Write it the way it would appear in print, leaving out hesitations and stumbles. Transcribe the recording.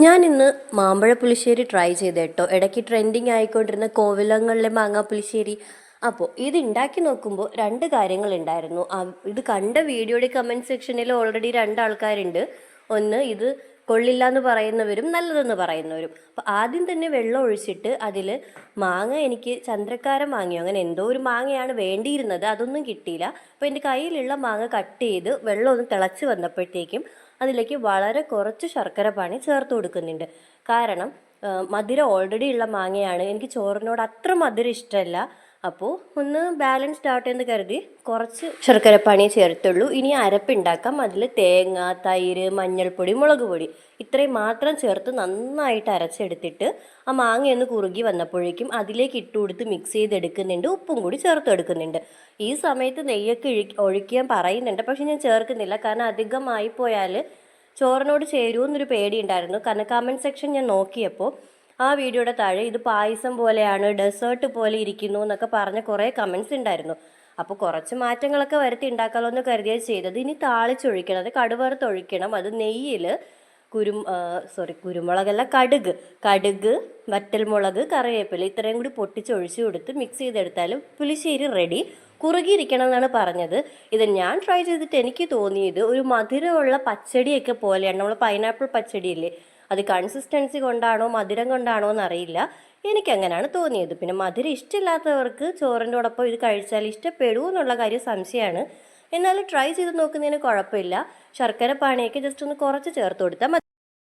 ഞാൻ ഇന്ന് മാമ്പഴ പുളിശ്ശേരി ട്രൈ ചെയ്ത് കേട്ടോ. ഇടയ്ക്ക് ട്രെൻഡിങ് ആയിക്കൊണ്ടിരുന്ന കോവിലങ്ങളിലെ മാങ്ങാ പുളിശ്ശേരി. അപ്പോൾ ഇത് ഉണ്ടാക്കി നോക്കുമ്പോൾ രണ്ട് കാര്യങ്ങളുണ്ടായിരുന്നു. ഇത് കണ്ട വീഡിയോയുടെ കമൻറ്റ് സെക്ഷനിൽ ഓൾറെഡി രണ്ടാൾക്കാരുണ്ട്. ഒന്ന് ഇത് കൊള്ളില്ല എന്ന് പറയുന്നവരും നല്ലതെന്ന് പറയുന്നവരും. അപ്പോൾ ആദ്യം തന്നെ വെള്ളം ഒഴിച്ചിട്ട് അതിൽ മാങ്ങ, എനിക്ക് ചന്ദ്രക്കാരൻ മാങ്ങയോ അങ്ങനെ എന്തോ ഒരു മാങ്ങയാണ് വേണ്ടിയിരുന്നത്, അതൊന്നും കിട്ടിയില്ല. അപ്പോൾ എൻ്റെ കയ്യിലുള്ള മാങ്ങ കട്ട് ചെയ്ത് വെള്ളം ഒന്ന് തിളച്ച് വന്നപ്പോഴത്തേക്കും അതിലേക്ക് വളരെ കുറച്ച് ശർക്കര പാനി ചേർത്ത് കൊടുക്കുന്നുണ്ട്. കാരണം മധുരം ഓൾറെഡി ഉള്ള മാങ്ങയാണ്, എനിക്ക് ചോറിനോട് അത്ര മധുരം ഇഷ്ടമല്ല. അപ്പോൾ ഒന്ന് ബാലൻസ്ഡ് ആവട്ടെ എന്ന് കരുതി കുറച്ച് ശർക്കരപ്പാനിയെ ചേർത്തുള്ളൂ. ഇനി അരപ്പുണ്ടാക്കാം. അതിൽ തേങ്ങ, തൈര്, മഞ്ഞൾപ്പൊടി, മുളക് പൊടി ഇത്രയും മാത്രം ചേർത്ത് നന്നായിട്ട് അരച്ചെടുത്തിട്ട് ആ മാങ്ങയൊന്ന് കുറുകി വന്നപ്പോഴേക്കും അതിലേക്ക് ഇട്ട് കൊടുത്ത് മിക്സ് ചെയ്തെടുക്കുന്നുണ്ട്. ഉപ്പും കൂടി ചേർത്ത് എടുക്കുന്നുണ്ട്. ഈ സമയത്ത് നെയ്യൊക്കെ ഒഴിക്കാൻ പറയുന്നുണ്ട്, പക്ഷെ ഞാൻ ചേർക്കുന്നില്ല. കാരണം അധികമായി പോയാൽ ചോറിനോട് ചേരുമെന്നൊരു പേടിയുണ്ടായിരുന്നു. കാരണം കമൻറ്റ് സെക്ഷൻ ഞാൻ നോക്കിയപ്പോൾ ആ വീഡിയോയുടെ താഴെ ഇത് പായസം പോലെയാണ്, ഡെസേർട്ട് പോലെ ഇരിക്കുന്നു എന്നൊക്കെ പറഞ്ഞ കുറേ കമൻറ്റ്സ് ഉണ്ടായിരുന്നു. അപ്പോൾ കുറച്ച് മാറ്റങ്ങളൊക്കെ വരുത്തി ഉണ്ടാക്കാമല്ലോ എന്ന് കരുതിയത് ചെയ്തത്. ഇനി താളിച്ചൊഴിക്കണം, അത് കടുവറുത്തൊഴിക്കണം. അത് നെയ്യിൽ കുരുമുളകല്ല, കടുക്, വറ്റൽമുളക്, കറിവേപ്പില ഇത്രയും കൂടി പൊട്ടിച്ചൊഴിച്ച് കൊടുത്ത് മിക്സ് ചെയ്തെടുത്താലും പുളിശ്ശേരി റെഡി. കുറുകിയിരിക്കണം എന്നാണ് പറഞ്ഞത്. ഇത് ഞാൻ ട്രൈ ചെയ്തിട്ട് എനിക്ക് തോന്നിയത് ഒരു മധുരമുള്ള പച്ചടിയൊക്കെ പോലെയാണ്. നമ്മൾ പൈനാപ്പിൾ പച്ചടിയില്ലേ, അത് കൺസിസ്റ്റൻസി കൊണ്ടാണോ മധുരം കൊണ്ടാണോ എന്നറിയില്ല, എനിക്കങ്ങനെയാണ് തോന്നിയത്. പിന്നെ മധുരം ഇഷ്ടമില്ലാത്തവർക്ക് ചോറിൻ്റെ ഒപ്പം ഇത് കഴിച്ചാൽ ഇഷ്ടപ്പെടുമോ എന്നുള്ള കാര്യം സംശയമാണ്. എന്നാലും ട്രൈ ചെയ്ത് നോക്കുന്നതിന് കുഴപ്പമില്ല. ശർക്കര പാനിയൊക്കെ ജസ്റ്റ് ഒന്ന് കുറച്ച് ചേർത്ത് കൊടുത്താൽ മതി.